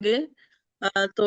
گے تو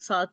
7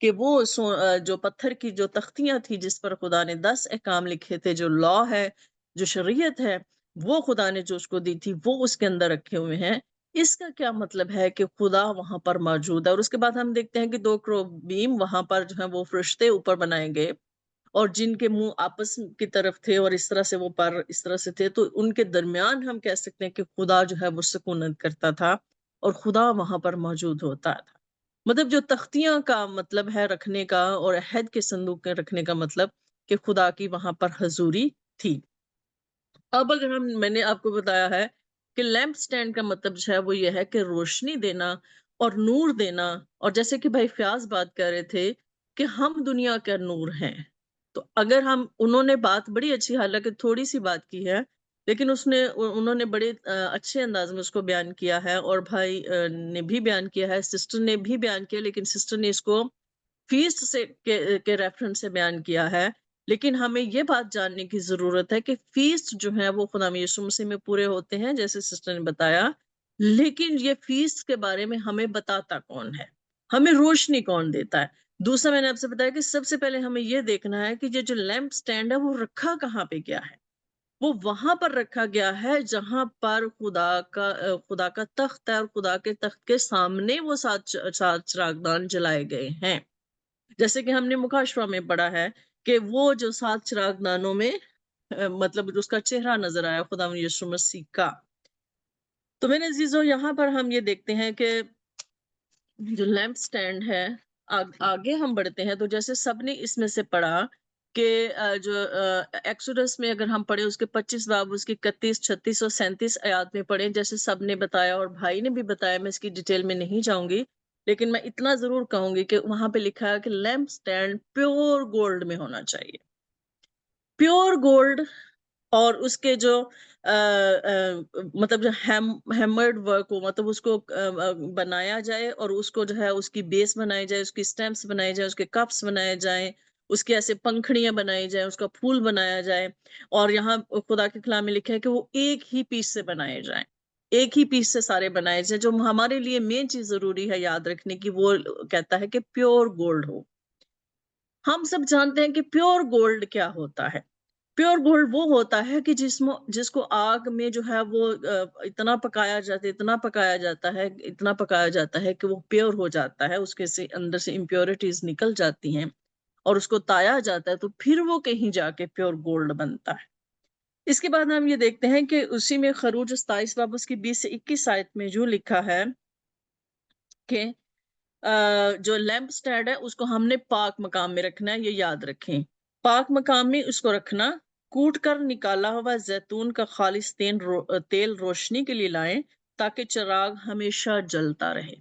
کہ وہ جو پتھر کی جو تختیاں تھی جس پر خدا نے 10 احکام لکھے تھے، جو لا ہے، جو شریعت ہے، وہ خدا نے جو اس کو دی تھی وہ اس کے اندر رکھے ہوئے ہیں۔ اس کا کیا مطلب ہے کہ خدا وہاں پر موجود ہے۔ اور اس کے بعد ہم دیکھتے ہیں کہ 2 کروبیم وہاں پر جو ہے وہ فرشتے اوپر بنائے گئے، اور جن کے منہ آپس کی طرف تھے اور اس طرح سے وہ پر اس طرح سے تھے، تو ان کے درمیان ہم کہہ سکتے ہیں کہ خدا جو ہے وہ سکونت کرتا تھا اور خدا وہاں پر موجود ہوتا تھا۔ مطلب جو تختیاں کا مطلب ہے رکھنے کا، اور عہد کے صندوق کے رکھنے کا مطلب کہ خدا کی وہاں پر حضوری تھی۔ اب اگر میں نے آپ کو بتایا ہے کہ لیمپ سٹینڈ کا مطلب جو ہے وہ یہ ہے کہ روشنی دینا اور نور دینا، اور جیسے کہ بھائی فیاض بات کر رہے تھے کہ ہم دنیا کا نور ہیں، تو اگر انہوں نے بات بڑی اچھی، حالانکہ تھوڑی سی بات کی ہے، لیکن انہوں نے بڑے اچھے انداز میں اس کو بیان کیا ہے، اور بھائی نے بھی بیان کیا ہے، سسٹر نے بھی بیان کیا، لیکن سسٹر نے اس کو فیسٹ سے کے ریفرنس سے بیان کیا ہے۔ لیکن ہمیں یہ بات جاننے کی ضرورت ہے کہ فیسٹ جو ہے وہ خدا یسوع مسیح میں پورے ہوتے ہیں جیسے سسٹر نے بتایا، لیکن یہ فیسٹ کے بارے میں ہمیں بتاتا کون ہے، ہمیں روشنی کون دیتا ہے۔ دوسرا میں نے آپ سے بتایا کہ سب سے پہلے ہمیں یہ دیکھنا ہے کہ یہ جو لیمپ سٹینڈ ہے وہ رکھا کہاں پہ گیا ہے۔ وہ وہاں پر رکھا گیا ہے جہاں پر خدا کا تخت ہے، اور خدا کے تخت کے سامنے وہ 7 چراغدان جلائے گئے ہیں، جیسے کہ ہم نے مکاشفہ میں پڑھا ہے کہ وہ جو 7 چراغدانوں میں مطلب اس کا چہرہ نظر آیا خدا یسوع مسیح کا۔ تو میرے عزیزو، یہاں پر ہم یہ دیکھتے ہیں کہ جو لیمپ سٹینڈ ہے، آگے ہم بڑھتے ہیں تو جیسے سب نے اس میں سے پڑھا کہ جو ایکسوڈس میں اگر ہم پڑھیں اس کے 25 باب اس کی 31، 36 اور 37 آیات میں پڑھیں، جیسے سب نے بتایا اور بھائی نے بھی بتایا، میں اس کی ڈیٹیل میں نہیں جاؤں گی، لیکن میں اتنا ضرور کہوں گی کہ وہاں پہ لکھا ہے کہ لیمپ سٹینڈ پیور گولڈ میں ہونا چاہیے، پیور گولڈ، اور اس کے جو مطلب جو ہیمرڈ ورک ہو، مطلب اس کو بنایا جائے، اور اس کو جو ہے اس کی بیس بنائی جائے، اس کی سٹیمپس بنائی جائے، اس کے کپس بنائے جائیں، اس کے ایسے پنکھڑیاں بنائی جائیں، اس کا پھول بنایا جائے، اور یہاں خدا کے کلام میں لکھا ہے کہ وہ ایک ہی پیس سے بنائے جائیں، ایک ہی پیس سے سارے بنائے جائیں۔ جو ہمارے لیے مین چیز ضروری ہے یاد رکھنے کی، وہ کہتا ہے کہ پیور گولڈ ہو۔ ہم سب جانتے ہیں کہ پیور گولڈ کیا ہوتا ہے۔ پیور گولڈ وہ ہوتا ہے کہ جس کو آگ میں جو ہے وہ اتنا پکایا جاتا ہے کہ وہ پیور ہو جاتا ہے، اس کے اندر سے امپیورٹیز نکل جاتی ہیں، اور اس کو تایا جاتا ہے، تو پھر وہ کہیں جا کے پیور گولڈ بنتا ہے۔ اس کے بعد ہم یہ دیکھتے ہیں کہ اسی میں خروج 27 باب اس کی 20 سے 21 آیت میں جو لکھا ہے کہ جو لیمپ سٹینڈ ہے اس کو ہم نے پاک مقام میں رکھنا ہے، یہ یاد رکھیں، پاک مقام میں اس کو رکھنا، کوٹ کر نکالا ہوا زیتون کا خالص تیل روشنی کے لیے لائیں تاکہ چراغ ہمیشہ جلتا رہے۔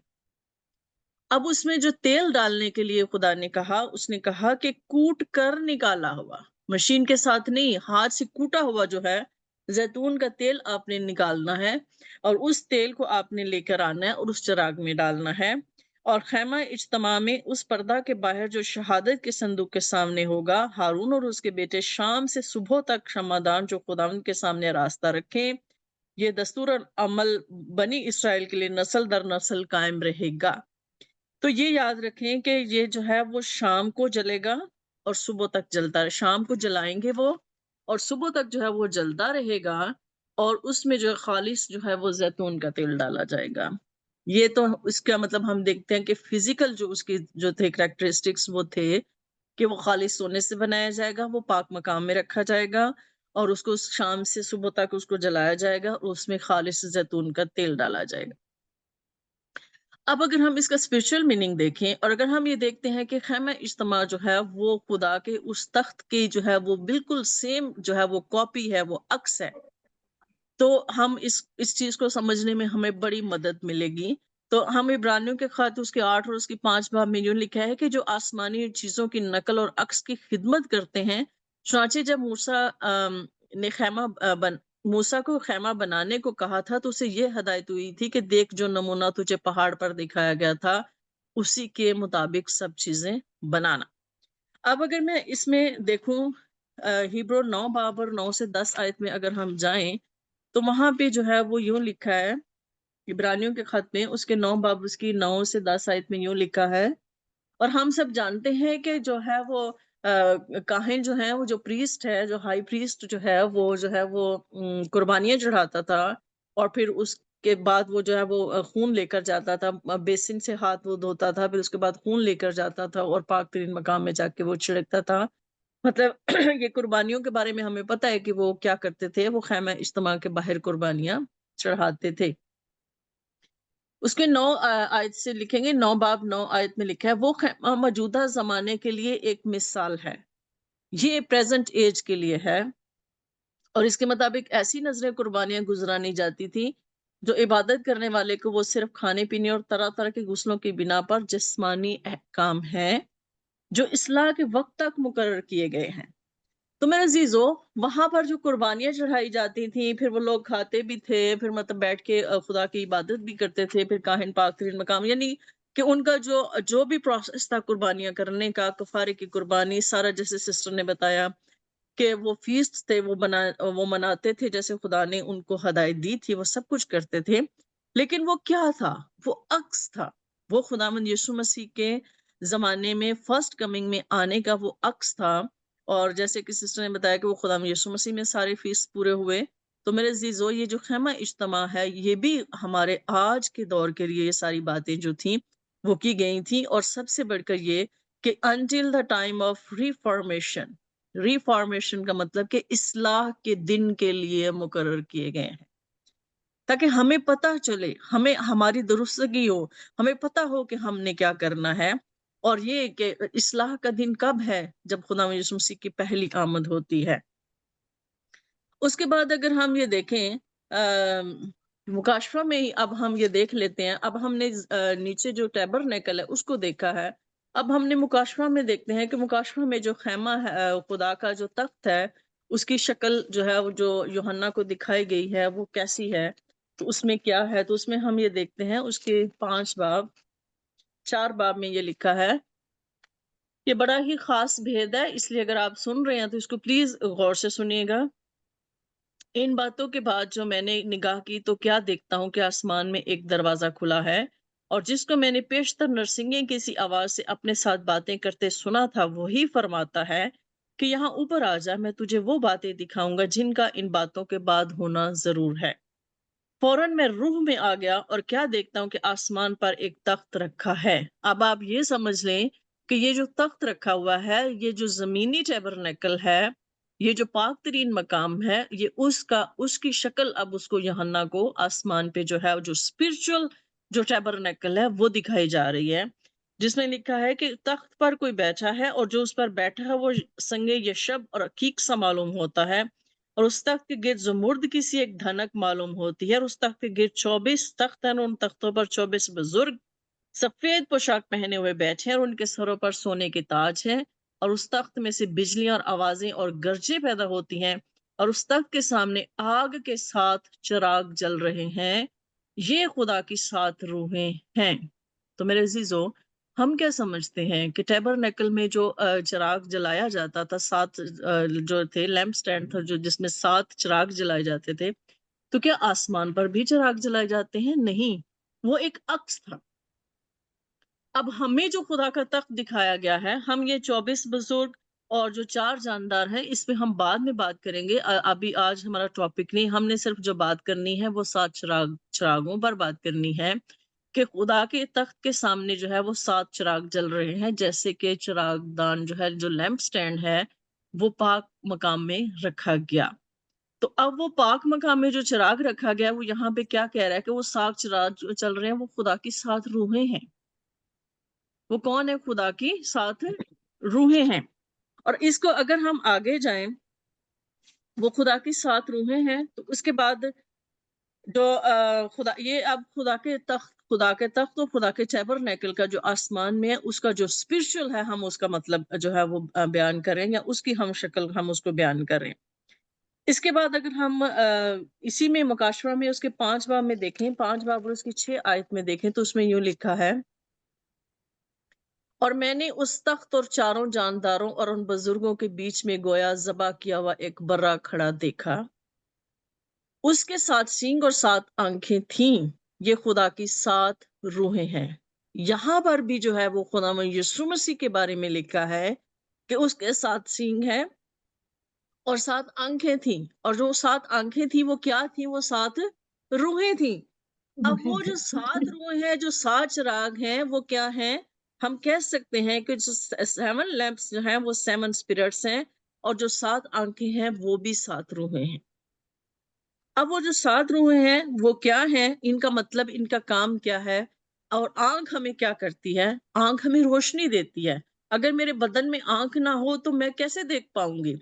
اب اس میں جو تیل ڈالنے کے لیے خدا نے کہا، اس نے کہا کہ کوٹ کر نکالا ہوا، مشین کے ساتھ نہیں، ہاتھ سے کوٹا ہوا جو ہے زیتون کا تیل آپ نے نکالنا ہے، اور اس تیل کو آپ نے لے کر آنا ہے اور اس چراغ میں ڈالنا ہے، اور خیمہ اجتماع میں اس پردہ کے باہر جو شہادت کے صندوق کے سامنے ہوگا، ہارون اور اس کے بیٹے شام سے صبح تک شمعدان جو خداوند کے سامنے راستہ رکھیں، یہ دستور عمل بنی اسرائیل کے لیے نسل در نسل قائم رہے گا۔ تو یہ یاد رکھیں کہ یہ جو ہے وہ شام کو جلے گا اور صبح تک جلتا ہے، شام کو جلائیں گے وہ، اور صبح تک جو ہے وہ جلتا رہے گا، اور اس میں جو خالص جو ہے وہ زیتون کا تیل ڈالا جائے گا۔ یہ تو اس کا مطلب ہم دیکھتے ہیں کہ فزیکل جو اس کی جو تھے کریکٹرسٹکس وہ تھے کہ وہ خالص سونے سے بنایا جائے گا، وہ پاک مقام میں رکھا جائے گا، اور اس کو شام سے صبح تک اس کو جلایا جائے گا، اور اس میں خالص زیتون کا تیل ڈالا جائے گا۔ اب اگر ہم اس کا اسپرچل میننگ دیکھیں، اور اگر ہم یہ دیکھتے ہیں کہ خیمہ اجتماع جو ہے وہ خدا کے اس تخت کی جو ہے وہ بالکل سیم جو ہے وہ کاپی ہے، وہ عکس ہے، تو ہم اس چیز کو سمجھنے میں ہمیں بڑی مدد ملے گی۔ تو ہم عبرانیوں کے خط اس کے 8 اور اس کی 5 باب میں یوں لکھا ہے کہ جو آسمانی چیزوں کی نقل اور عکس کی خدمت کرتے ہیں، چنانچہ جب موسیٰ کو خیمہ بنانے کو کہا تھا تو اسے یہ ہدایت ہوئی تھی کہ دیکھ جو نمونہ تجھے پہاڑ پر دکھایا گیا تھا اسی کے مطابق سب چیزیں بنانا۔ اب اگر میں اس میں دیکھوں ہیبرو 9 باب اور 9 سے 10 آیت میں اگر ہم جائیں تو وہاں پہ جو ہے وہ یوں لکھا ہے، عبرانیوں کے خط میں اس کے 9 باب اس کی 9 سے 10 آیت میں یوں لکھا ہے اور ہم سب جانتے ہیں کہ جو ہے وہ کاہن جو ہیں، وہ جو پریسٹ ہے، جو ہائی پریسٹ جو ہے وہ قربانیاں چڑھاتا تھا، اور پھر اس کے بعد وہ جو ہے وہ خون لے کر جاتا تھا، بیسن سے ہاتھ وہ دھوتا تھا، پھر اس کے بعد خون لے کر جاتا تھا اور پاک ترین مقام میں جا کے وہ چھڑکتا تھا. مطلب یہ قربانیوں کے بارے میں ہمیں پتہ ہے کہ وہ کیا کرتے تھے. وہ خیمہ اجتماع کے باہر قربانیاں چڑھاتے تھے. اس کے 9 آیت سے لکھیں گے، 9 باب 9 آیت میں لکھا ہے وہ خیمہ موجودہ زمانے کے لیے ایک مثال ہے. یہ پریزنٹ ایج کے لیے ہے، اور اس کے مطابق ایسی نظریں قربانیاں گزرانی جاتی تھی جو عبادت کرنے والے کو وہ صرف کھانے پینے اور طرح طرح کے غسلوں کی بنا پر جسمانی احکام ہیں جو اصلاح کے وقت تک مقرر کیے گئے ہیں. تو میرے عزیزو، وہاں پر جو قربانیاں چڑھائی جاتی تھیں، پھر وہ لوگ کھاتے بھی تھے، پھر مطلب بیٹھ کے خدا کی عبادت بھی کرتے تھے، پھر کاہن پاک ترین مقام، یعنی کہ ان کا جو بھی پروسیس تھا قربانیاں کرنے کا، کفارے کی قربانی سارا، جیسے سسٹر نے بتایا کہ وہ فیسٹ تھے، وہ مناتے تھے جیسے خدا نے ان کو ہدایت دی تھی، وہ سب کچھ کرتے تھے. لیکن وہ کیا تھا؟ وہ عکس تھا. وہ خداوند یسوع مسیح کے زمانے میں فرسٹ کمنگ میں آنے کا وہ عکس تھا. اور جیسے کہ سسٹر نے بتایا کہ وہ خداوند یسوع مسیح میں سارے فیسٹ پورے ہوئے. تو میرے عزیزو، یہ جو خیمہ اجتماع ہے، یہ بھی ہمارے آج کے دور کے لیے یہ ساری باتیں جو تھیں وہ کی گئی تھیں. اور سب سے بڑھ کر یہ کہ until the time of reformation کا مطلب کہ اصلاح کے دن کے لیے مقرر کیے گئے ہیں، تاکہ ہمیں پتہ چلے، ہمیں ہماری درستگی ہو، ہمیں پتہ ہو کہ ہم نے کیا کرنا ہے. اور یہ کہ اصلاح کا دن کب ہے؟ جب خدا یسوع مسیح کی پہلی آمد ہوتی ہے. اس کے بعد اگر ہم یہ دیکھیں مکاشفہ میں ہی اب ہم یہ دیکھ لیتے ہیں. اب ہم نے نیچے جو ٹیبرنیکل ہے اس کو دیکھا ہے. اب ہم نے مکاشفہ میں دیکھتے ہیں کہ مکاشفہ میں جو خیمہ ہے، خدا کا جو تخت ہے، اس کی شکل جو ہے وہ جو یوحنا کو دکھائی گئی ہے وہ کیسی ہے، تو اس میں کیا ہے. تو اس میں ہم یہ دیکھتے ہیں، اس کے 4 باب میں یہ لکھا ہے. یہ بڑا ہی خاص بھید ہے، اس لیے اگر آپ سن رہے ہیں تو اس کو پلیز غور سے سنیے گا. ان باتوں کے بعد جو میں نے نگاہ کی تو کیا دیکھتا ہوں کہ آسمان میں ایک دروازہ کھلا ہے، اور جس کو میں نے پیشتر نرسنگی کی سی آواز سے اپنے ساتھ باتیں کرتے سنا تھا وہی فرماتا ہے کہ یہاں اوپر آ جا، میں تجھے وہ باتیں دکھاؤں گا جن کا ان باتوں کے بعد ہونا ضرور ہے. فوراً میں روح میں آ گیا اور کیا دیکھتا ہوں کہ آسمان پر ایک تخت رکھا ہے. اب آپ یہ سمجھ لیں کہ یہ جو تخت رکھا ہوا ہے، یہ جو زمینی ٹیبرنیکل ہے، یہ جو پاک ترین مقام ہے، یہ اس کی شکل اب اس کو یوحنا کو آسمان پہ جو ہے جو اسپرچل جو ٹیبرنیکل ہے وہ دکھائی جا رہی ہے، جس میں لکھا ہے کہ تخت پر کوئی بیٹھا ہے اور جو اس پر بیٹھا ہے وہ سنگ یشب اور عقیق سا معلوم ہوتا ہے، اور اس تخت کے گرد زمرد کی سی ایک دھنک معلوم ہوتی ہے، اور اس تخت کے گرد 24 تخت ہیں، اور ان تختوں پر 24 بزرگ سفید پوشاک پہنے ہوئے بیٹھے ہیں، اور ان کے سروں پر سونے کے تاج ہیں. اور اس تخت میں سے بجلیاں اور آوازیں اور گرجیں پیدا ہوتی ہیں، اور اس تخت کے سامنے آگ کے 7 چراغ جل رہے ہیں. یہ خدا کی 7 روحیں ہیں. تو میرے عزیزو، ہم کیا سمجھتے ہیں کہ ٹیبرنیکل میں جو چراغ جلایا جاتا تھا، 7 جو تھے لیمپ سٹینڈ تھا جس میں 7 چراغ جلائے جاتے تھے، تو کیا آسمان پر بھی چراغ جلائے جاتے ہیں؟ نہیں، وہ ایک عکس تھا. اب ہمیں جو خدا کا تخت دکھایا گیا ہے، ہم یہ 24 بزرگ اور جو 4 جاندار ہیں، اس پہ ہم بعد میں بات کریں گے. ابھی آج ہمارا ٹاپک نہیں، ہم نے صرف جو بات کرنی ہے وہ 7 چراغوں پر بات کرنی ہے کہ خدا کے تخت کے سامنے جو ہے وہ 7 چراغ جل رہے ہیں، جیسے کہ چراغ دان جو ہے، جو لیمپ سٹینڈ ہے، وہ پاک مقام میں رکھا گیا. تو اب وہ پاک مقام میں جو چراغ رکھا گیا، وہ یہاں پہ کیا کہہ رہا ہے کہ وہ 7 چراغ جو چل رہے ہیں وہ خدا کی 7 روحیں ہیں. وہ کون ہے؟ خدا کی 7 روحیں ہیں. اور اس کو اگر ہم آگے جائیں، وہ خدا کی 7 روحیں ہیں. تو اس کے بعد جو اب خدا کے تخت اور خدا کے ٹیبرنیکل کا جو آسمان میں ہے، اس کا جو اسپرچل ہے، ہم اس کا مطلب جو ہے وہ بیان کریں، یا اس کی ہم شکل ہم اس کو بیان کریں. اس کے بعد اگر ہم اسی میں مکاشفہ میں اس کے 5 باب میں دیکھیں، 5 باب اور اس کی 6 آیت میں دیکھیں، تو اس میں یوں لکھا ہے: اور میں نے اس تخت اور 4 جانداروں اور ان بزرگوں کے بیچ میں گویا ذبح کیا ہوا ایک برا کھڑا دیکھا. اس کے 7 سینگ اور 7 آنکھیں تھیں. یہ خدا کی 7 روحیں ہیں. یہاں پر بھی جو ہے وہ خداوند یسوع مسیح کے بارے میں لکھا ہے کہ اس کے 7 سینگ ہیں اور 7 آنکھیں تھیں، اور جو 7 آنکھیں تھیں وہ کیا تھیں؟ وہ 7 روحیں تھیں۔ اب وہ جو 7 روحیں ہیں، جو 7 چراغ ہیں، وہ کیا ہیں؟ ہم کہہ سکتے ہیں کہ جو 7 لیمپس جو ہیں وہ 7 اسپرٹس ہیں، اور جو 7 آنکھیں ہیں وہ بھی 7 روحیں ہیں۔ اب وہ جو 7 روحیں ہیں وہ کیا ہیں؟ ان کا مطلب، ان کا کام کیا ہے؟ اور آنکھ ہمیں کیا کرتی ہے؟ آنکھ ہمیں روشنی دیتی ہے۔ اگر میرے بدن میں آنکھ نہ ہو تو میں کیسے دیکھ پاؤں گی؟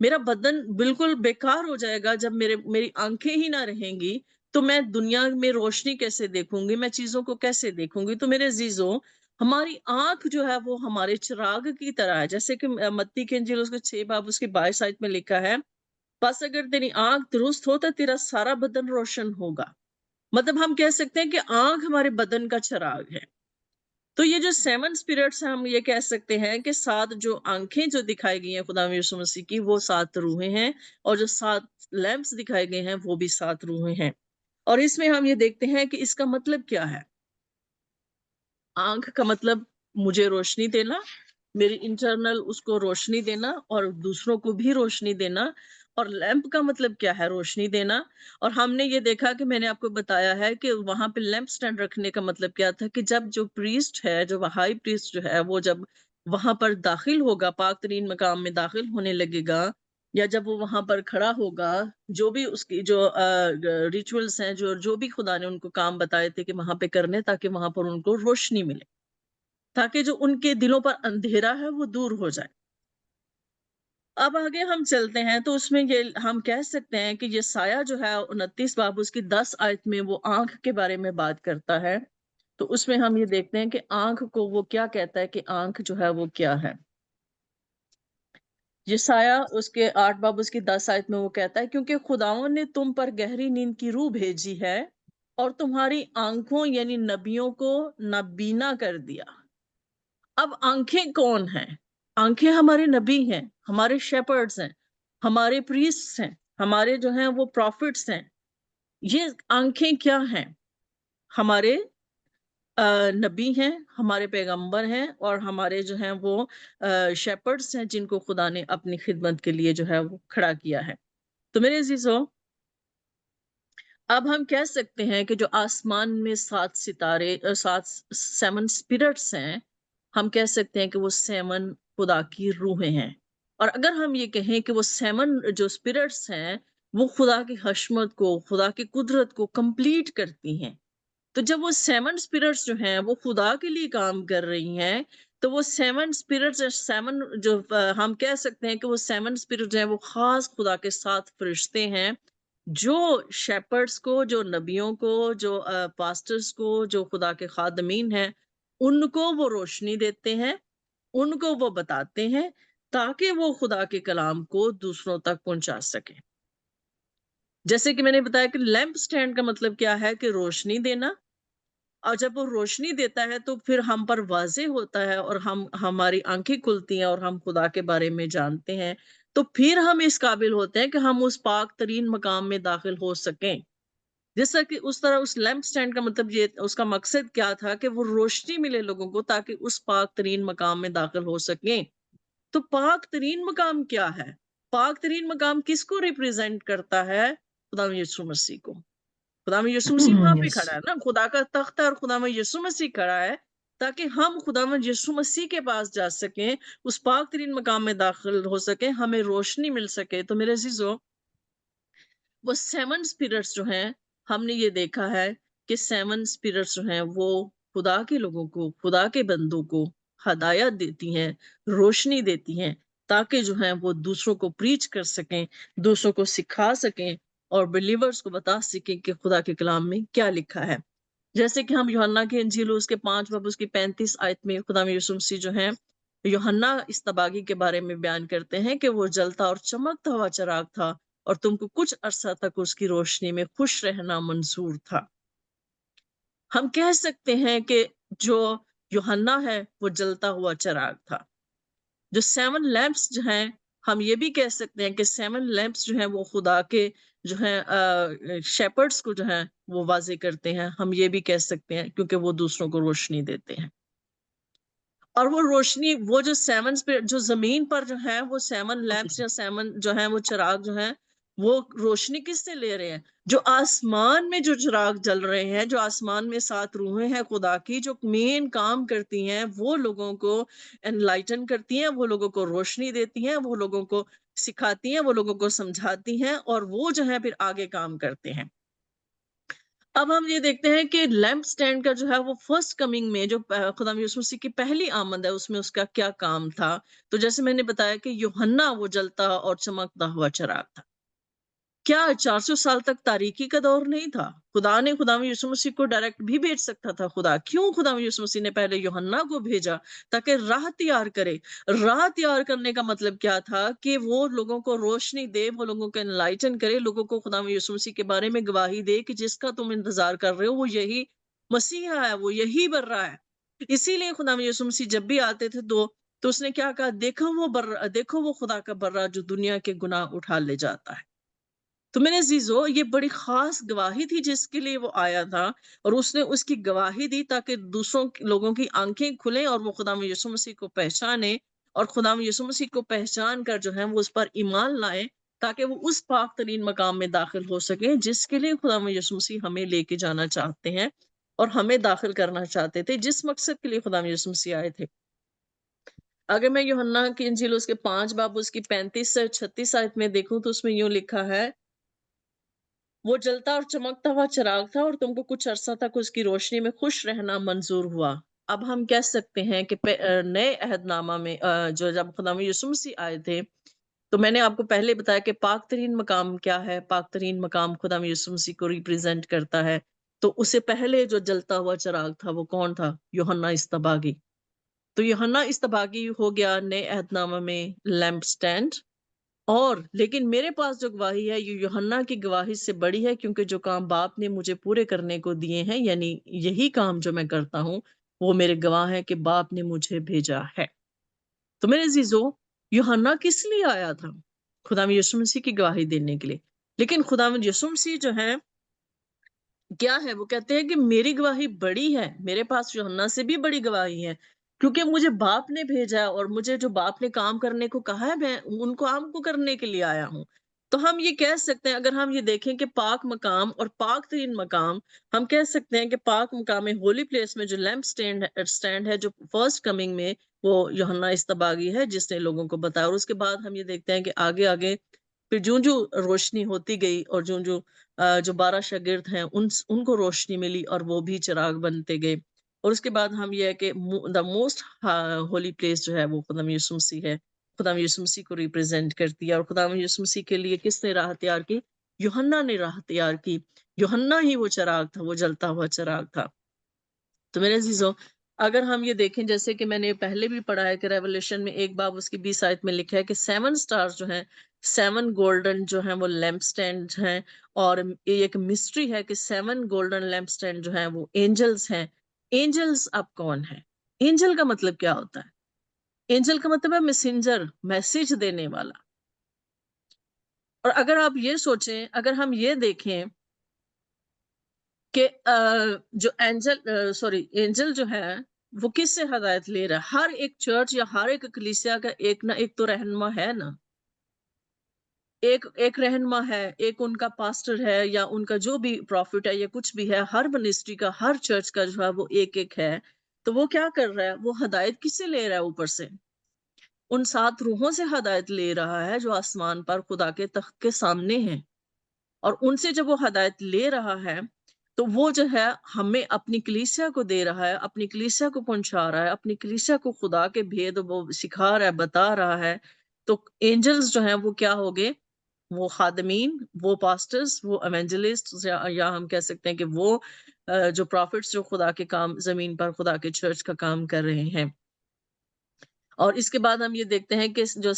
میرا بدن بالکل بیکار ہو جائے گا جب میری آنکھیں ہی نہ رہیں گی، تو میں دنیا میں روشنی کیسے دیکھوں گی؟ میں چیزوں کو کیسے دیکھوں گی؟ تو میرے عزیزوں، ہماری آنکھ جو ہے وہ ہمارے چراغ کی طرح ہے، جیسے کہ متی کے انجیل اس کے 6 باب اس کی 22 آیت میں لکھا ہے، بس اگر تیری آنکھ درست ہو تو تیرا سارا بدن روشن ہوگا۔ مطلب ہم کہہ سکتے ہیں کہ آنکھ ہمارے بدن کا چراغ ہے۔ تو یہ جو 7 اسپرٹس ہیں، ہم یہ کہہ سکتے ہیں کہ 7 جو آنکھیں جو دکھائی گئی ہیں خدا یسوع مسیح کی، وہ 7 روحیں ہیں، اور جو 7 لیمپس دکھائے گئے ہیں وہ بھی 7 روحیں ہیں۔ اور اس میں ہم یہ دیکھتے ہیں کہ اس کا مطلب کیا ہے۔ آنکھ کا مطلب مجھے روشنی دینا، میری انٹرنل اس کو روشنی دینا اور دوسروں کو بھی روشنی دینا۔ اور لیمپ کا مطلب کیا ہے؟ روشنی دینا۔ اور ہم نے یہ دیکھا کہ میں نے آپ کو بتایا ہے کہ وہاں پہ لیمپ سٹینڈ رکھنے کا مطلب کیا تھا، کہ جب جو پریسٹ ہے، جو ہائی پریسٹ جو ہے، وہ جب وہاں پر داخل ہوگا، پاک ترین مقام میں داخل ہونے لگے گا، یا جب وہ وہاں پر کھڑا ہوگا، جو بھی اس کی جو ریچولز ہیں، جو بھی خدا نے ان کو کام بتائے تھے کہ وہاں پہ کرنے، تاکہ وہاں پر ان کو روشنی ملے، تاکہ جو ان کے دلوں پر اندھیرا ہے وہ دور ہو جائے۔ اب آگے ہم چلتے ہیں تو اس میں یہ ہم کہہ سکتے ہیں کہ یہ سایہ جو ہے 29 باب اس کی 10 آیت میں وہ آنکھ کے بارے میں بات کرتا ہے۔ تو اس میں ہم یہ دیکھتے ہیں کہ آنکھ کو وہ کیا کہتا ہے، کہ آنکھ جو ہے وہ کیا ہے۔ یہ سایہ اس کے 8 باب اس کی 10 آیت میں وہ کہتا ہے، کیونکہ خداوند نے تم پر گہری نیند کی روح بھیجی ہے اور تمہاری آنکھوں یعنی نبیوں کو نابینا کر دیا۔ اب آنکھیں کون ہیں؟ آنکھیں ہمارے نبی ہیں، ہمارے شیپرڈز ہیں، ہمارے پریسٹس ہیں، ہمارے جو ہیں وہ پروفٹس ہیں۔ یہ آنکھیں کیا ہیں؟ ہمارے نبی ہیں، ہمارے پیغمبر ہیں، اور ہمارے جو ہیں وہ شیپرڈز ہیں، جن کو خدا نے اپنی خدمت کے لیے جو ہے وہ کھڑا کیا ہے۔ تو میرے عزیزوں، اب ہم کہہ سکتے ہیں کہ جو آسمان میں 7 ستارے 7 اسپرٹس ہیں، ہم کہہ سکتے ہیں کہ وہ 7 خدا کی روحیں ہیں۔ اور اگر ہم یہ کہیں کہ وہ 7 جو اسپرٹس ہیں وہ خدا کی حشمت کو، خدا کی قدرت کو کمپلیٹ کرتی ہیں، تو جب وہ 7 اسپرٹس جو ہیں وہ خدا کے لیے کام کر رہی ہیں، تو وہ 7 اسپرٹس 7 جو ہم کہہ سکتے ہیں کہ وہ 7 اسپرٹ جو ہیں وہ خاص خدا کے 7 فرشتے ہیں، جو شیپرڈز کو، جو نبیوں کو، جو پاسٹرز کو، جو خدا کے خادمین ہیں، ان کو وہ روشنی دیتے ہیں، ان کو وہ بتاتے ہیں، تاکہ وہ خدا کے کلام کو دوسروں تک پہنچا سکیں۔ جیسے کہ میں نے بتایا کہ لیمپ سٹینڈ کا مطلب کیا ہے؟ کہ روشنی دینا۔ اور جب وہ روشنی دیتا ہے تو پھر ہم پر واضح ہوتا ہے، اور ہماری آنکھیں کھلتی ہیں اور ہم خدا کے بارے میں جانتے ہیں، تو پھر ہم اس قابل ہوتے ہیں کہ ہم اس پاک ترین مقام میں داخل ہو سکیں۔ جیسا کہ اس طرح اس لیمپ سٹینڈ کا مطلب یہ، اس کا مقصد کیا تھا کہ وہ روشنی ملے لوگوں کو، تاکہ اس پاک ترین مقام میں داخل ہو سکیں۔ تو پاک ترین مقام کیا ہے؟ پاک ترین مقام کس کو ریپریزنٹ کرتا ہے؟ خدا یسوع مسیح کو۔ خدا میں یسوع مسیح وہاں پہ Yes. کھڑا ہے نا، خدا کا تخت ہے اور خدا میں یسوع مسیح کھڑا ہے، تاکہ ہم خدا میں یسوع مسیح کے پاس جا سکیں، اس پاک ترین مقام میں داخل ہو سکیں، ہمیں روشنی مل سکے۔ تو میرے عزیزو، وہ 7 اسپرٹس جو ہیں، ہم نے یہ دیکھا ہے کہ 7 اسپرٹس جو ہیں وہ خدا کے لوگوں کو، خدا کے بندوں کو ہدایت دیتی ہیں، روشنی دیتی ہیں، تاکہ جو ہیں وہ دوسروں کو پریچ کر سکیں، دوسروں کو سکھا سکیں، اور بلیورز کو بتا سکیں کہ خدا کے کلام میں کیا لکھا ہے۔ جیسے کہ ہم یوحنا کے انجیل اس کے 5 باب اس کی 35 آیت میں خدا یسوع مسیح جو ہیں، یوحنا استباغی کے بارے میں بیان کرتے ہیں کہ وہ جلتا اور چمکتا ہوا چراغ تھا، اور تم کو کچھ عرصہ تک اس کی روشنی میں خوش رہنا منظور تھا۔ ہم کہہ سکتے ہیں کہ جو یوحنا ہے وہ جلتا ہوا چراغ تھا۔ جو 7 لیمپس جو ہیں، ہم یہ بھی کہہ سکتے ہیں کہ 7 لیمپس جو ہیں وہ خدا کے جو ہیں شیپرڈس کو جو ہیں وہ واضح کرتے ہیں. ہم یہ بھی کہہ سکتے ہیں کیونکہ وہ دوسروں کو روشنی دیتے ہیں. اور وہ روشنی وہ جو 7 پہ جو زمین پر جو ہے وہ 7 لیمپس یا 7 جو ہیں وہ چراغ جو ہیں وہ روشنی کس سے لے رہے ہیں؟ جو آسمان میں جو چراغ جل رہے ہیں، جو آسمان میں 7 روحیں ہیں خدا کی جو مین کام کرتی ہیں، وہ لوگوں کو انلائٹن کرتی ہیں، وہ لوگوں کو روشنی دیتی ہیں، وہ لوگوں کو سکھاتی ہیں، وہ لوگوں کو سمجھاتی ہیں، اور وہ جو ہے پھر آگے کام کرتے ہیں. اب ہم یہ دیکھتے ہیں کہ لیمپ سٹینڈ کا جو ہے وہ فرسٹ کمنگ میں جو خدا یسوع مسیح کی پہلی آمد ہے اس میں اس کا کیا کام تھا. تو جیسے میں نے بتایا کہ یوحنا وہ جلتا اور چمکتا ہوا چراغ تھا. کیا 400 سال تک تاریکی کا دور نہیں تھا؟ خدا نے خدا یسوع مسیح کو ڈائریکٹ بھی بھیج سکتا تھا. خدا کیوں خدا یسوع مسیح نے پہلے یوحنا کو بھیجا؟ تاکہ راہ تیار کرے. راہ تیار کرنے کا مطلب کیا تھا؟ کہ وہ لوگوں کو روشنی دے، وہ لوگوں کو انلائٹن کرے، لوگوں کو خدا یسوع مسیح کے بارے میں گواہی دے کہ جس کا تم انتظار کر رہے ہو وہ یہی مسیحا ہے، وہ یہی بر رہا ہے. اسی لیے خدا یسوع مسیح جب بھی آتے تھے تو اس نے کیا کہا؟ دیکھو وہ خدا کا برہ جو دنیا کے گناہ اٹھا لے جاتا ہے. تو میرے عزیزو یہ بڑی خاص گواہی تھی جس کے لیے وہ آیا تھا، اور اس نے اس کی گواہی دی تاکہ دوسروں لوگوں کی آنکھیں کھلیں اور وہ خدا یسوع مسیح کو پہچانے، اور خدا یسوع مسیح کو پہچان کر جو ہے وہ اس پر ایمان لائیں تاکہ وہ اس پاک ترین مقام میں داخل ہو سکیں جس کے لیے خدا یسوع مسیح ہمیں لے کے جانا چاہتے ہیں اور ہمیں داخل کرنا چاہتے تھے، جس مقصد کے لیے خدا یسوع مسیح آئے تھے. اگر میں یوحنا کی انجیل اس کے 5 باب اس کی 35 سے 36 آیت میں دیکھوں تو اس میں یوں لکھا ہے، وہ جلتا اور چمکتا ہوا چراغ تھا اور تم کو کچھ عرصہ تک اس کی روشنی میں خوش رہنا منظور ہوا. اب ہم کہہ سکتے ہیں کہ نئے عہد نامہ میں جو جب خدا یسوع مسیح آئے تھے تو میں نے آپ کو پہلے بتایا کہ پاک ترین مقام کیا ہے. پاک ترین مقام خدا یسوع مسیح کو ریپریزنٹ کرتا ہے. تو اس سے پہلے جو جلتا ہوا چراغ تھا وہ کون تھا؟ یوحنا اصطباغی. تو یوحنا اصطباغی ہو گیا نئے عہد نامہ میں لیمپ سٹینڈ. اور لیکن میرے پاس جو گواہی ہے یہ یوحنا کی گواہی سے بڑی ہے، کیونکہ جو کام باپ نے مجھے پورے کرنے کو دیے ہیں، یعنی یہی کام جو میں کرتا ہوں وہ میرے گواہ ہے کہ باپ نے مجھے بھیجا ہے. تو میرے عزیزو یوحنا کس لیے آیا تھا؟ خدا یسوع مسیح کی گواہی دینے کے لیے. لیکن خدا یسوع مسیح جو ہے کیا ہے؟ وہ کہتے ہیں کہ میری گواہی بڑی ہے، میرے پاس یوحنا سے بھی بڑی گواہی ہے، کیونکہ مجھے باپ نے بھیجا ہے اور مجھے جو باپ نے کام کرنے کو کہا ہے میں ان کام کو کرنے کے لیے آیا ہوں. تو ہم یہ کہہ سکتے ہیں، اگر ہم یہ دیکھیں کہ پاک مقام اور پاک ترین مقام، ہم کہہ سکتے ہیں کہ پاک مقام ہولی پلیس میں جو لیمپ سٹینڈ ہے جو فرسٹ کمنگ میں وہ یوحنا اصطباغی ہے جس نے لوگوں کو بتایا. اور اس کے بعد ہم یہ دیکھتے ہیں کہ آگے آگے پھر جو روشنی ہوتی گئی اور جو 12 شاگرد ہیں ان کو روشنی ملی اور وہ بھی چراغ بنتے گئے. اور اس کے بعد ہم یہ ہے کہ دا موسٹ ہولی پلیس جو ہے وہ خدا یسوع مسیح ہے، خدا یسوع مسیح کو ریپرزینٹ کرتی ہے. اور خدا یسوع مسیح کے لیے کس نے راہ تیار کی؟ یوحنا نے راہ تیار کی. یوحنا ہی وہ چراغ تھا، وہ جلتا ہوا چراغ تھا. تو میرے عزیزوں اگر ہم یہ دیکھیں جیسے کہ میں نے پہلے بھی پڑھا ہے کہ ریولیشن میں 1 باب اس کی 20 آیت میں لکھا ہے کہ 7 سٹارز جو ہیں 7 گولڈن جو ہیں وہ لیمپ سٹینڈ ہیں. اور یہ ایک مسٹری ہے کہ 7 گولڈن لیمپ سٹینڈ جو ہیں وہ اینجلز ہیں. اینجلز اب کون ہیں؟ اینجل کا مطلب کیا ہوتا ہے؟ اینجل کا مطلب ہے میسنجر، میسج دینے والا. اور اگر آپ یہ سوچیں، اگر ہم یہ دیکھیں کہ جو اینجل جو ہے وہ کس سے ہدایت لے رہا ہے؟ ہر ایک چرچ یا ہر ایک کلیسیا کا ایک نہ ایک تو رہنما ہے نا، ایک رہنما ہے، ایک ان کا پاسٹر ہے یا ان کا جو بھی پروفٹ ہے یا کچھ بھی ہے. ہر منسٹری کا، ہر چرچ کا جو ہے وہ ایک ہے. تو وہ کیا کر رہا ہے؟ وہ ہدایت کس سے لے رہا ہے؟ اوپر سے ان 7 روحوں سے ہدایت لے رہا ہے جو آسمان پر خدا کے تخت کے سامنے ہیں. اور ان سے جب وہ ہدایت لے رہا ہے تو وہ جو ہے ہمیں اپنی کلیسیا کو دے رہا ہے، اپنی کلیسیا کو پہنچا رہا ہے، اپنی کلیسیا کو خدا کے بھید وہ سکھا رہا ہے، بتا رہا ہے. تو اینجلز جو ہیں وہ کیا ہوگے؟ وہ خادمین، وہ پاسٹرز، وہ ایونجلسٹ، یا ہم کہہ سکتے ہیں کہ وہ جو پروفٹس جو خدا کے کام زمین پر خدا کے چرچ کا کام کر رہے ہیں. اور اس کے بعد ہم یہ دیکھتے ہیں کہ جو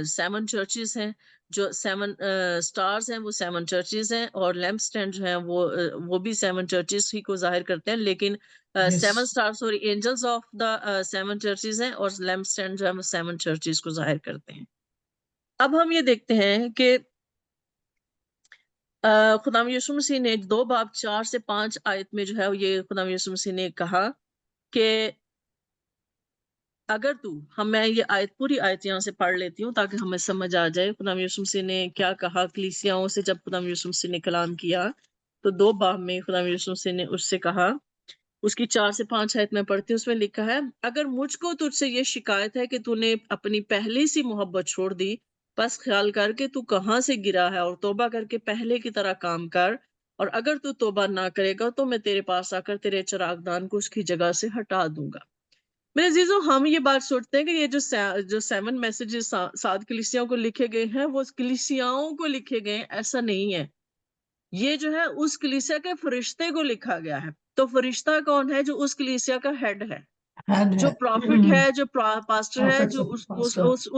7 چرچز ہیں، جو 7 سٹارز ہیں وہ 7 چرچز ہیں، اور لیمپ سٹینڈ جو ہیں وہ بھی 7 چرچز ہی کو ظاہر کرتے ہیں. لیکن 7 سٹارز اور اینجلز آف دا 7 چرچز ہیں، اور لیمپ سٹینڈ جو ہے وہ 7 چرچز کو ظاہر کرتے ہیں. اب ہم یہ دیکھتے ہیں کہ خدا یسوع مسیح نے 2 باب 4 سے 5 آیت میں جو ہے یہ خدا یسوع مسیح نے کہا کہ اگر میں یہ آیت پوری آیت یہاں سے پڑھ لیتی ہوں تاکہ ہمیں سمجھ آ جائے خدا یسوع مسیح نے کیا کہا کلیسیاؤں سے جب خدا یسوع مسیح نے کلام کیا. تو 2 باب میں خدا یسوع مسیح نے اس سے کہا، اس کی 4 سے 5 آیت میں پڑھتی ہوں. اس میں لکھا ہے، اگر مجھ کو تجھ سے یہ شکایت ہے کہ تو نے اپنی پہلی سی محبت چھوڑ دی، بس خیال کر کے تو کہاں سے گرا ہے اور توبہ کر کے پہلے کی طرح کام کر، اور اگر تو توبہ نہ کرے گا تو میں تیرے پاس آ کر تیرے چراغدان کو اس کی جگہ سے ہٹا دوں گا. میرے عزیزو، ہم یہ بات سوچتے ہیں کہ یہ جو 7 میسیجز 7 کلیسیاؤں کو لکھے گئے ہیں وہ کلیسیاؤں کو لکھے گئے ہیں، ایسا نہیں ہے. یہ جو ہے اس کلیسیا کے فرشتے کو لکھا گیا ہے. تو فرشتہ کون ہے؟ جو اس کلیسیا کا ہیڈ ہے، جو پروفٹ ہے، جو پاسٹر ہے، جو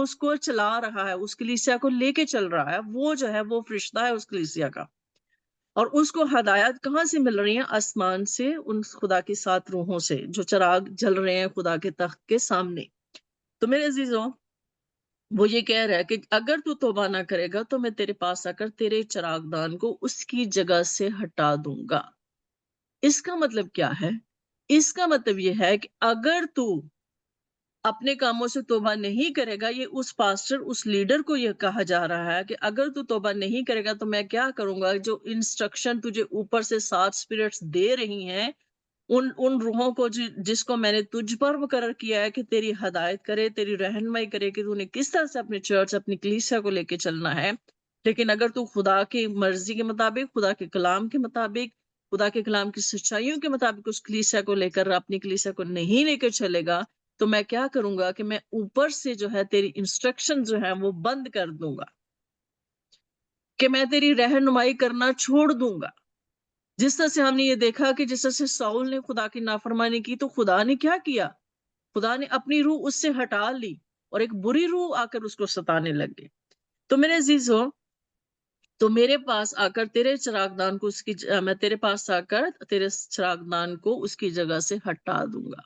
اس کو چلا رہا ہے، اس کلیسیا کو لے کے چل رہا ہے، وہ جو ہے وہ فرشتہ ہے اس کلیسیا کا. اور اس کو ہدایت کہاں سے مل رہی ہیں؟ آسمان سے، ان خدا کی 7 روحوں سے جو چراغ جل رہے ہیں خدا کے تخت کے سامنے. تو میرے عزیزوں، وہ یہ کہہ رہا ہے کہ اگر تو توبہ نہ کرے گا تو میں تیرے پاس آ کر تیرے چراغدان کو اس کی جگہ سے ہٹا دوں گا. اس کا مطلب کیا ہے؟ اس کا مطلب یہ ہے کہ اگر تو اپنے کاموں سے توبہ نہیں کرے گا، یہ اس پاسٹر، اس لیڈر کو یہ کہا جا رہا ہے کہ اگر تو توبہ نہیں کرے گا تو میں کیا کروں گا؟ جو انسٹرکشن تجھے اوپر سے 7 اسپرٹس دے رہی ہیں، ان روحوں کو جس کو میں نے تجھ پر مقرر کیا ہے کہ تیری ہدایت کرے، تیری رہنمائی کرے کہ تو نے کس طرح سے اپنے چرچ، اپنی کلیسیا کو لے کے چلنا ہے. لیکن اگر تو خدا کی مرضی کے مطابق، خدا کے کلام کے مطابق، خدا کے کلام کی سچائیوں کے مطابق اس کلیسیا کو لے کر، اپنی کلیسیا کو نہیں لے کر چلے گا، تو میں کیا کروں گا کہ میں اوپر سے جو ہے تیری انسٹرکشن جو ہے وہ بند کر دوں گا، کہ میں تیری رہنمائی کرنا چھوڑ دوں گا. جس طرح سے ہم نے یہ دیکھا کہ جس طرح سے ساؤل نے خدا کی نافرمانی کی تو خدا نے کیا کیا؟ خدا نے اپنی روح اس سے ہٹا لی اور ایک بری روح آ کر اس کو ستانے لگ گئی. تو میرے عزیزو، تو میرے پاس آ کر تیرے چراغدان کو میں تیرے پاس آ کر تیرے چراغدان کو اس کی جگہ سے ہٹا دوں گا.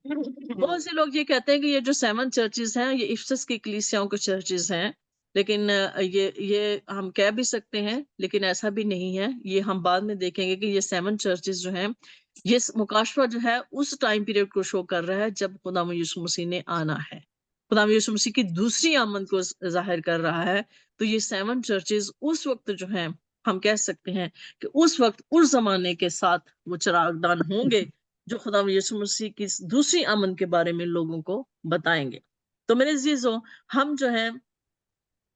بہت سے لوگ یہ کہتے ہیں کہ یہ جو 7 چرچز ہیں یہ افسس کی کلیسیاؤں کے چرچز ہیں، لیکن یہ ہم کہہ بھی سکتے ہیں، لیکن ایسا بھی نہیں ہے. یہ ہم بعد میں دیکھیں گے کہ یہ 7 چرچز جو ہیں، یہ مکاشفہ جو ہے اس ٹائم پیریڈ کو شو کر رہا ہے جب خدا یسوع مسیح نے آنا ہے، خدا یسوع مسیح کی دوسری آمد کو ظاہر کر رہا ہے. تو یہ 7 چرچز اس وقت جو ہیں، ہم کہہ سکتے ہیں کہ اس وقت اس زمانے کے ساتھ وہ چراغدان ہوں گے جو خدا یسوع مسیح کی دوسری آمد کے بارے میں لوگوں کو بتائیں گے. تو میرے عزیزو، ہم جو ہیں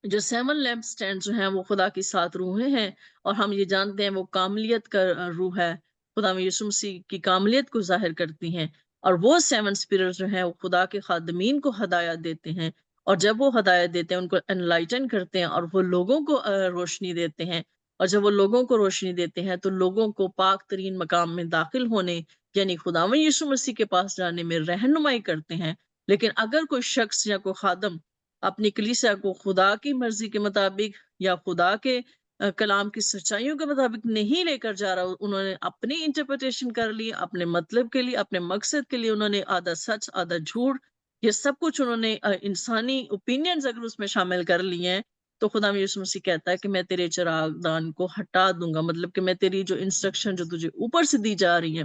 جو 7 لیمپ سٹینڈ جو ہیں وہ خدا کی 7 روحیں ہیں، اور ہم یہ جانتے ہیں وہ کاملیت کا روح ہے، خدا یسوع مسیح کی کاملیت کو ظاہر کرتی ہیں. اور وہ 7 اسپرٹ جو ہیں وہ خدا کے خادمین کو ہدایت دیتے ہیں، اور جب وہ ہدایت دیتے ہیں ان کو انلائٹن کرتے ہیں اور وہ لوگوں کو روشنی دیتے ہیں. اور جب وہ لوگوں کو روشنی دیتے ہیں تو لوگوں کو پاک ترین مقام میں داخل ہونے، یعنی خداوند یسوع مسیح کے پاس جانے میں رہنمائی کرتے ہیں. لیکن اگر کوئی شخص یا کوئی خادم اپنی کلیسیا کو خدا کی مرضی کے مطابق یا خدا کے کلام کی سچائیوں کے مطابق نہیں لے کر جا رہا، انہوں نے اپنی انٹرپریٹیشن کر لی، اپنے مطلب کے لیے، اپنے مقصد کے لیے انہوں نے آدھا سچ آدھا جھوٹ، یہ سب کچھ انہوں نے انسانی اوپینینز اگر اس میں شامل کر لی ہیں، تو خدا یسوع مسیح کہتا ہے کہ میں تیرے چراغدان کو ہٹا دوں گا. مطلب کہ میں تیری جو انسٹرکشن جو تجھے اوپر سے دی جا رہی ہیں،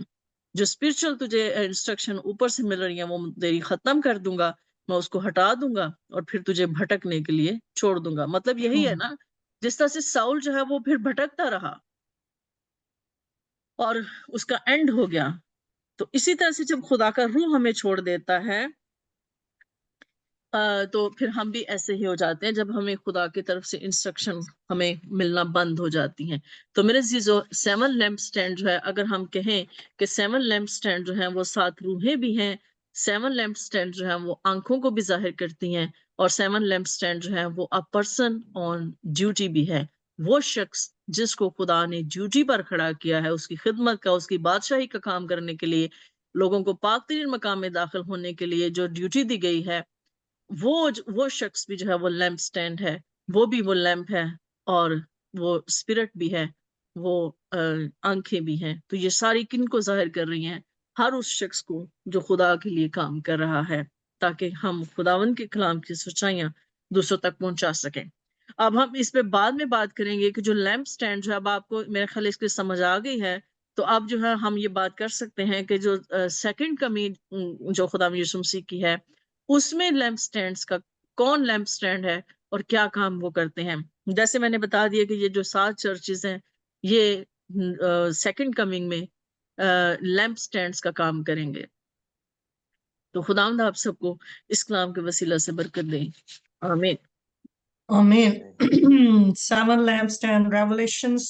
جو اسپرچل تجھے انسٹرکشن اوپر سے مل رہی ہیں، وہ تیری ختم کر دوں گا، میں اس کو ہٹا دوں گا اور پھر تجھے بھٹکنے کے لیے چھوڑ دوں گا. مطلب یہی ہے نا، جس طرح سے ساؤل جو ہے وہ پھر بھٹکتا رہا اور اس کا اینڈ ہو گیا، تو اسی طرح سے جب خدا کا روح ہمیں چھوڑ دیتا ہے تو پھر ہم بھی ایسے ہی ہو جاتے ہیں جب ہمیں خدا کی طرف سے انسٹرکشن ہمیں ملنا بند ہو جاتی ہیں. تو میرے عزیزو، 7 لیمپ سٹینڈ جو ہے، اگر ہم کہیں کہ 7 لیمپ سٹینڈ جو ہیں وہ 7 روحیں بھی ہیں، 7 لیمپ سٹینڈ جو ہیں وہ آنکھوں کو بھی ظاہر کرتی ہیں، اور 7 لیمپ سٹینڈ جو ہیں وہ ا پرسن آن ڈیوٹی بھی ہے. وہ شخص جس کو خدا نے ڈیوٹی پر کھڑا کیا ہے، اس کی خدمت کا، اس کی بادشاہی کا کام کرنے کے لیے، لوگوں کو پاک ترین مقام میں داخل ہونے کے لیے جو ڈیوٹی دی گئی ہے، وہ شخص بھی جو ہے وہ لیمپ سٹینڈ ہے، وہ بھی وہ لیمپ ہے، اور وہ اسپرٹ بھی ہے، وہ آنکھیں بھی ہیں. تو یہ ساری کن کو ظاہر کر رہی ہیں؟ ہر اس شخص کو جو خدا کے لیے کام کر رہا ہے، تاکہ ہم خداوند کے کلام کی سچائیاں دوسروں تک پہنچا سکیں. اب ہم اس پہ بعد میں بات کریں گے کہ جو لیمپ سٹینڈ جو اب آپ کو میرے خیال اس کی سمجھ آ گئی ہے، تو اب جو ہے ہم یہ بات کر سکتے ہیں کہ جو سیکنڈ کمنگ جو خدا یسوع مسیح کی ہے، اس میں لیمپ سٹینڈز کا کون لیمپ سٹینڈ ہے اور کیا کام وہ کرتے ہیں. جیسے میں نے بتا دیا کہ یہ جو 7 چرچز ہیں یہ سیکنڈ کمنگ میں لیمپ سٹینڈز کا کام کریں گے. تو خداوند آپ سب کو اس کلام کے وسیلہ سے برکت دیں. آمین. Amen. 7 lampstand, Revelation